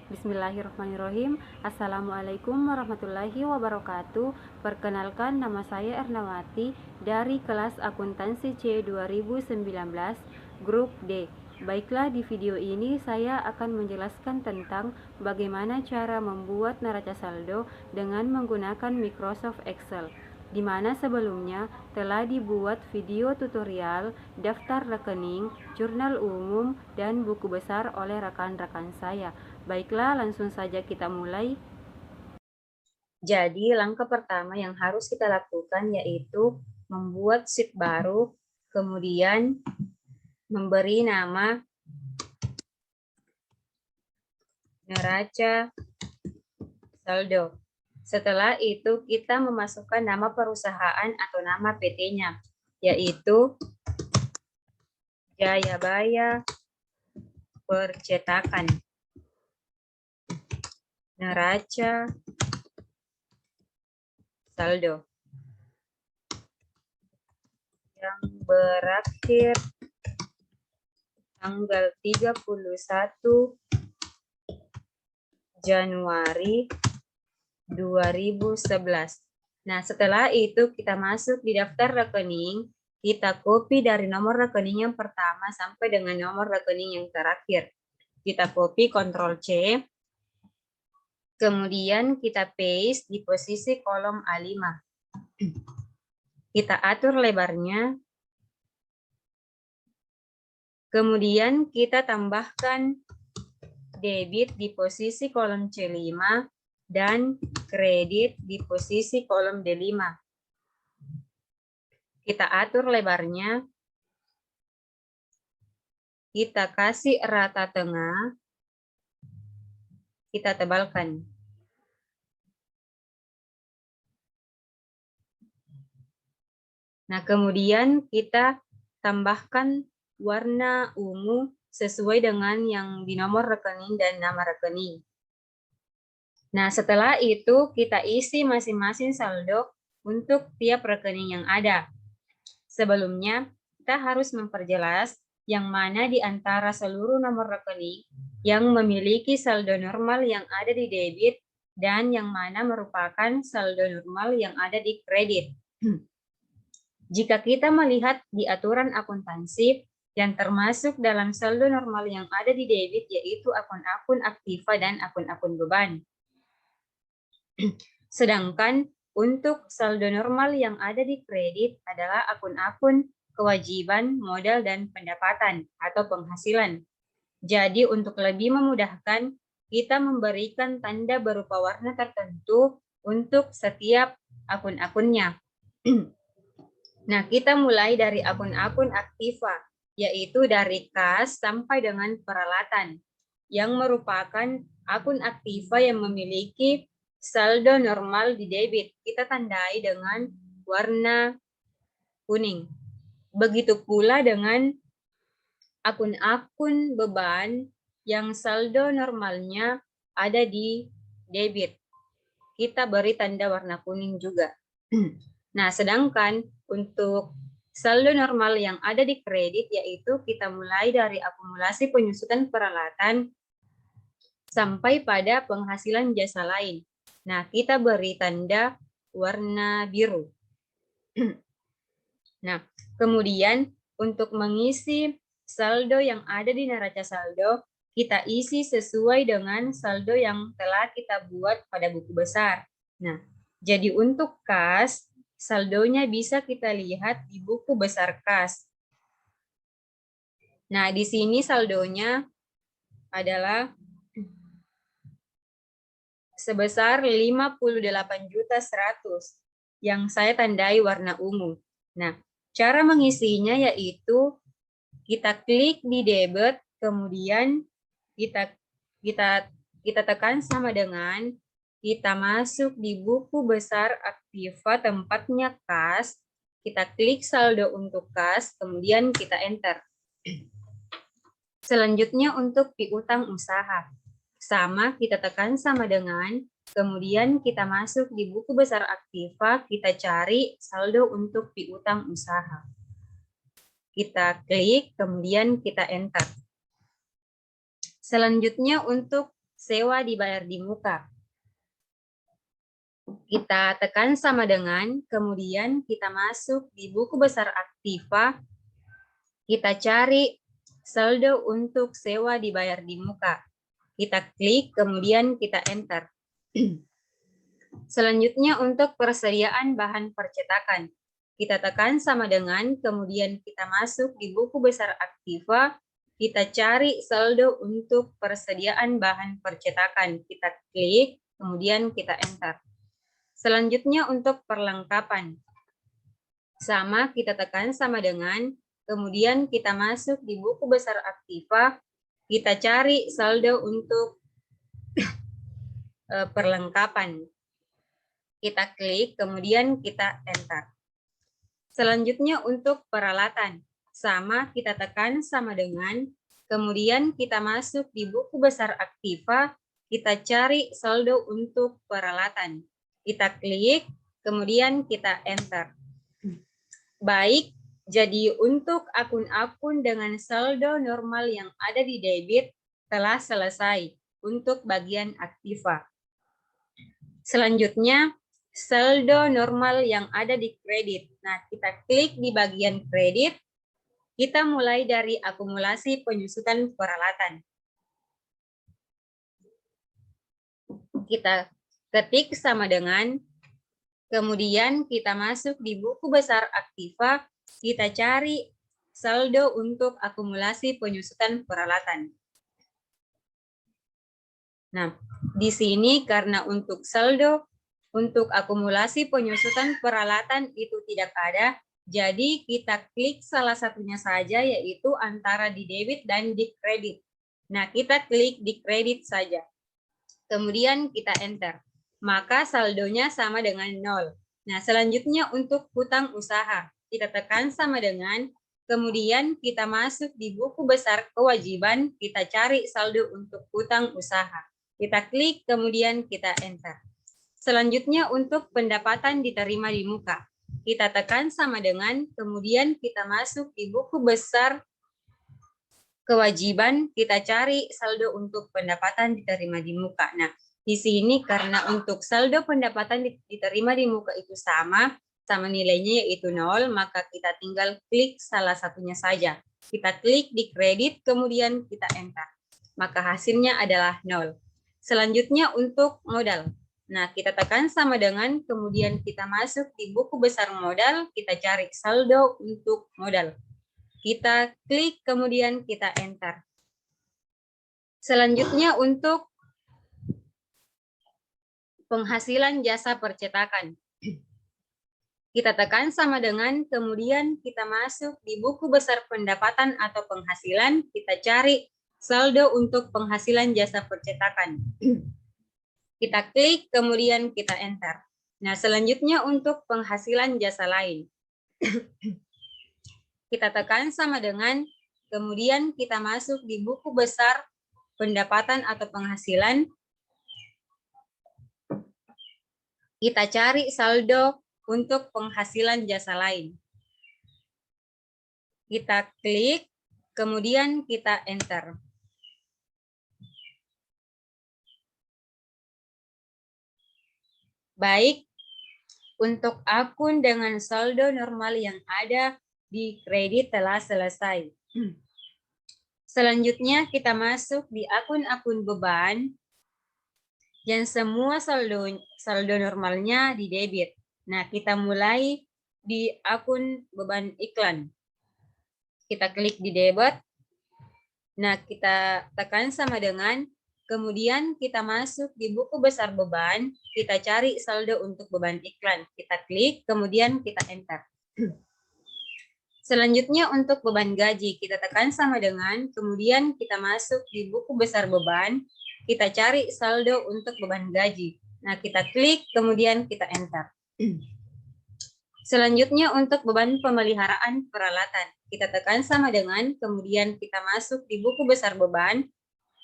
Bismillahirrahmanirrahim. Assalamualaikum warahmatullahi wabarakatuh. Perkenalkan, nama saya Ernawati dari kelas akuntansi C 2019 grup D. Baiklah, di video ini saya akan menjelaskan tentang bagaimana cara membuat neraca saldo dengan menggunakan Microsoft Excel, di mana sebelumnya telah dibuat video tutorial daftar rekening, jurnal umum, dan buku besar oleh rekan-rekan saya. Baiklah, langsung saja kita mulai. Jadi, langkah pertama yang harus kita lakukan yaitu membuat sheet baru, kemudian memberi nama neraca saldo. Setelah itu kita memasukkan nama perusahaan atau nama PT-nya, yaitu Jayabaya Percetakan. Neraca saldo yang berakhir tanggal 31 Januari 2011. Nah, setelah itu kita masuk di daftar rekening, kita copy dari nomor rekening yang pertama sampai dengan nomor rekening yang terakhir. Kita copy, Ctrl C, kemudian kita paste di posisi kolom A5. Kita atur lebarnya, kemudian kita tambahkan debit di posisi kolom C5 dan kredit di posisi kolom D5. Kita atur lebarnya, kita kasih rata tengah, kita tebalkan. Nah, kemudian kita tambahkan warna ungu sesuai dengan yang di nomor rekening dan nama rekening. Nah, setelah itu kita isi masing-masing saldo untuk tiap rekening yang ada. Sebelumnya, kita harus memperjelas yang mana di antara seluruh nomor rekening yang memiliki saldo normal yang ada di debit dan yang mana merupakan saldo normal yang ada di kredit. Jika kita melihat di aturan akuntansi, yang termasuk dalam saldo normal yang ada di debit yaitu akun-akun aktiva dan akun-akun beban. Sedangkan untuk saldo normal yang ada di kredit adalah akun-akun kewajiban, modal, dan pendapatan atau penghasilan. Jadi untuk lebih memudahkan, kita memberikan tanda berupa warna tertentu untuk setiap akun-akunnya. Nah, kita mulai dari akun-akun aktiva, yaitu dari kas sampai dengan peralatan, yang merupakan akun aktiva yang memiliki saldo normal di debit. Kita tandai dengan warna kuning. Begitu pula dengan akun-akun beban yang saldo normalnya ada di debit. Kita beri tanda warna kuning juga. Nah, sedangkan untuk saldo normal yang ada di kredit yaitu kita mulai dari akumulasi penyusutan peralatan sampai pada penghasilan jasa lain. Nah, kita beri tanda warna biru. Nah, kemudian untuk mengisi saldo yang ada di neraca saldo, kita isi sesuai dengan saldo yang telah kita buat pada buku besar. Nah, jadi untuk kas, saldonya bisa kita lihat di buku besar kas. Nah, di sini saldonya adalah sebesar 58.100.000 yang saya tandai warna ungu. Nah, cara mengisinya yaitu kita klik di debit, kemudian kita tekan sama dengan kita masuk di buku besar aktiva tempatnya kas, kita klik saldo untuk kas, kemudian kita enter. Selanjutnya untuk piutang usaha. Sama, kita tekan sama dengan, kemudian kita masuk di buku besar aktiva, kita cari saldo untuk piutang usaha. Kita klik, kemudian kita enter. Selanjutnya untuk sewa dibayar di muka. Kita tekan sama dengan, kemudian kita masuk di buku besar aktiva, kita cari saldo untuk sewa dibayar di muka. Kita klik, kemudian kita enter. Selanjutnya untuk persediaan bahan percetakan. Kita tekan sama dengan, kemudian kita masuk di buku besar aktiva, kita cari saldo untuk persediaan bahan percetakan. Kita klik, kemudian kita enter. Selanjutnya untuk perlengkapan. Sama, kita tekan sama dengan, kemudian kita masuk di buku besar aktiva, kita cari saldo untuk perlengkapan. Kita klik, kemudian kita enter. Selanjutnya untuk peralatan. Sama, kita tekan sama dengan, kemudian kita masuk di buku besar aktiva, kita cari saldo untuk peralatan. Kita klik, kemudian kita enter. Baik, jadi untuk akun-akun dengan saldo normal yang ada di debit telah selesai untuk bagian aktiva. Selanjutnya, saldo normal yang ada di kredit. Nah, kita klik di bagian kredit, kita mulai dari akumulasi penyusutan peralatan. Kita ketik sama dengan, kemudian kita masuk di buku besar aktiva, kita cari saldo untuk akumulasi penyusutan peralatan. Nah, di sini karena untuk saldo, untuk akumulasi penyusutan peralatan itu tidak ada, jadi kita klik salah satunya saja, yaitu antara di debit dan di kredit. Nah, kita klik di kredit saja. Kemudian kita enter. Maka saldonya sama dengan 0. Nah, selanjutnya untuk hutang usaha. Kita tekan sama dengan, kemudian kita masuk di buku besar kewajiban, kita cari saldo untuk hutang usaha. Kita klik, kemudian kita enter. Selanjutnya untuk pendapatan diterima di muka. Kita tekan sama dengan, kemudian kita masuk di buku besar kewajiban, kita cari saldo untuk pendapatan diterima di muka. Nah, di sini karena untuk saldo pendapatan diterima di muka itu sama nilainya yaitu 0, maka kita tinggal klik salah satunya saja. Kita klik di kredit, kemudian kita enter. Maka hasilnya adalah 0. Selanjutnya untuk modal. Nah, kita tekan sama dengan, kemudian kita masuk di buku besar modal, kita cari saldo untuk modal. Kita klik, kemudian kita enter. Selanjutnya untuk penghasilan jasa percetakan. Kita tekan sama dengan, kemudian kita masuk di buku besar pendapatan atau penghasilan, kita cari saldo untuk penghasilan jasa percetakan. Kita klik, kemudian kita enter. Nah, selanjutnya untuk penghasilan jasa lain. Kita tekan sama dengan, kemudian kita masuk di buku besar pendapatan atau penghasilan. Kita cari saldo untuk penghasilan jasa lain. Kita klik, kemudian kita enter. Baik, untuk akun dengan saldo normal yang ada di kredit telah selesai. Selanjutnya kita masuk di akun-akun beban yang semua saldo normalnya di debit. Nah, kita mulai di akun beban iklan. Kita klik di debit. Nah, kita tekan sama dengan, kemudian kita masuk di buku besar beban, kita cari saldo untuk beban iklan. Kita klik, kemudian kita enter. Selanjutnya untuk beban gaji, kita tekan sama dengan, kemudian kita masuk di buku besar beban, kita cari saldo untuk beban gaji. Nah, kita klik, kemudian kita enter. Selanjutnya untuk beban pemeliharaan peralatan, kita tekan sama dengan, kemudian kita masuk di buku besar beban,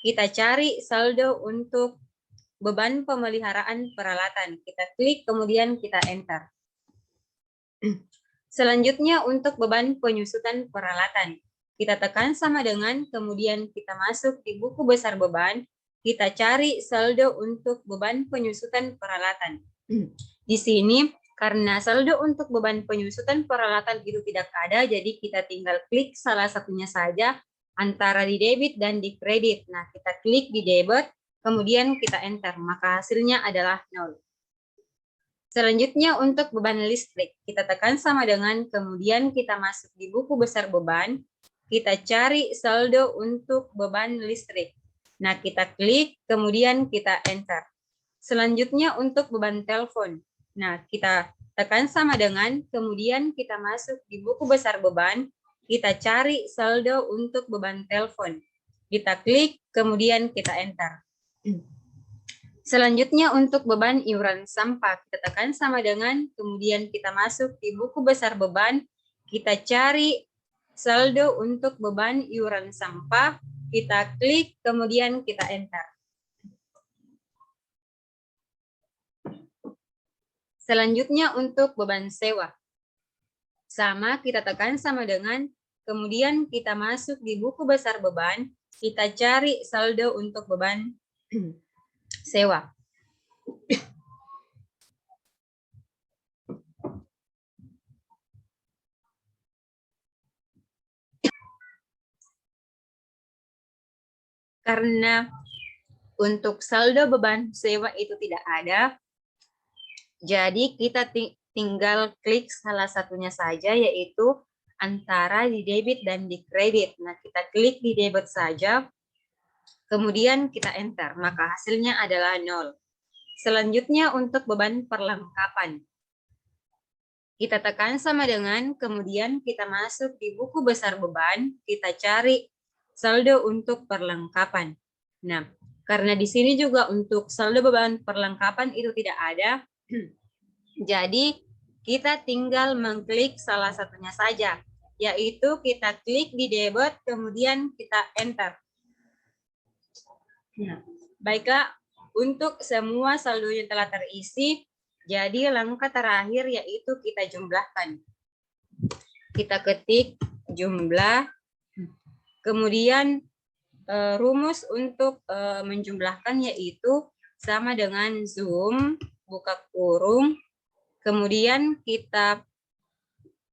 kita cari saldo untuk beban pemeliharaan peralatan. Kita klik, kemudian kita enter. Selanjutnya untuk beban penyusutan peralatan. Kita tekan sama dengan, kemudian kita masuk di buku besar beban, kita cari saldo untuk beban penyusutan peralatan. Di sini, karena saldo untuk beban penyusutan peralatan itu tidak ada, jadi kita tinggal klik salah satunya saja antara di debit dan di kredit. Nah, kita klik di debit, kemudian kita enter, maka hasilnya adalah 0. Selanjutnya untuk beban listrik, kita tekan sama dengan, kemudian kita masuk di buku besar beban, kita cari saldo untuk beban listrik. Nah, kita klik, kemudian kita enter. Selanjutnya untuk beban telepon. Nah, kita tekan sama dengan, kemudian kita masuk di buku besar beban, kita cari saldo untuk beban telepon. Kita klik, kemudian kita enter. Selanjutnya untuk beban iuran sampah, kita tekan sama dengan, kemudian kita masuk di buku besar beban, kita cari saldo untuk beban iuran sampah, kita klik, kemudian kita enter. Selanjutnya untuk beban sewa. Sama, kita tekan sama dengan, kemudian kita masuk di buku besar beban, kita cari saldo untuk beban sewa. Karena untuk saldo beban sewa itu tidak ada, jadi kita tinggal klik salah satunya saja, yaitu antara di debit dan di kredit. Nah, kita klik di debit saja, kemudian kita enter, maka hasilnya adalah 0. Selanjutnya untuk beban perlengkapan. Kita tekan sama dengan, kemudian kita masuk di buku besar beban, kita cari saldo untuk perlengkapan. Nah, karena di sini juga untuk saldo beban perlengkapan itu tidak ada, jadi kita tinggal mengklik salah satunya saja, yaitu kita klik di debit, kemudian kita enter. Nah, baiklah, untuk semua saldo yang telah terisi, jadi langkah terakhir yaitu kita jumlahkan. Kita ketik jumlah, kemudian rumus untuk menjumlahkan yaitu sama dengan zoom, buka kurung, kemudian kita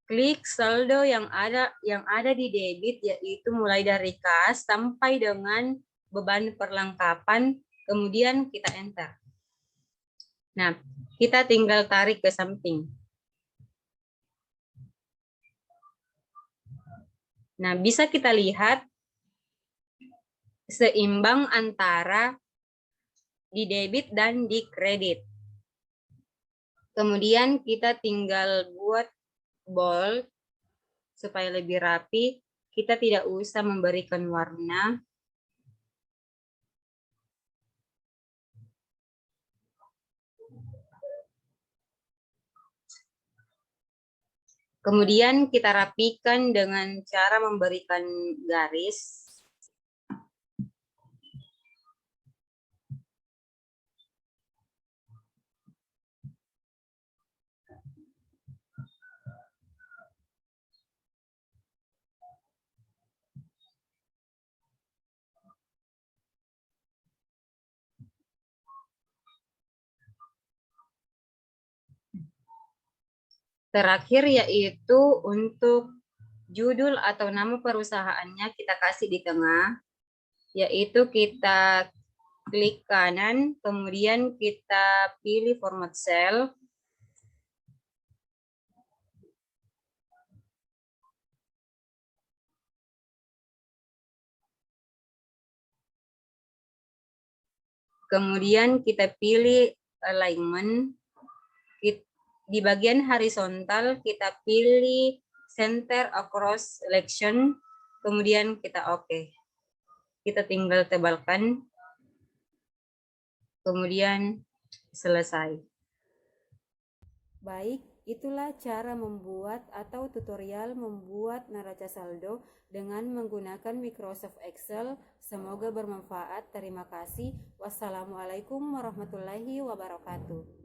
klik saldo yang ada di debit, yaitu mulai dari kas sampai dengan beban perlengkapan, kemudian kita enter. Nah, kita tinggal tarik ke samping. Nah, bisa kita lihat seimbang antara di debit dan di kredit. Kemudian kita tinggal buat bold supaya lebih rapi. Kita tidak usah memberikan warna. Kemudian kita rapikan dengan cara memberikan garis. Terakhir yaitu untuk judul atau nama perusahaannya kita kasih di tengah, yaitu kita klik kanan, kemudian kita pilih format cell. Kemudian kita pilih alignment. Di bagian horizontal kita pilih center across selection, kemudian kita oke. Kita tinggal tebalkan, kemudian selesai. Baik, itulah cara membuat atau tutorial membuat neraca saldo dengan menggunakan Microsoft Excel. Semoga bermanfaat. Terima kasih. Wassalamualaikum warahmatullahi wabarakatuh.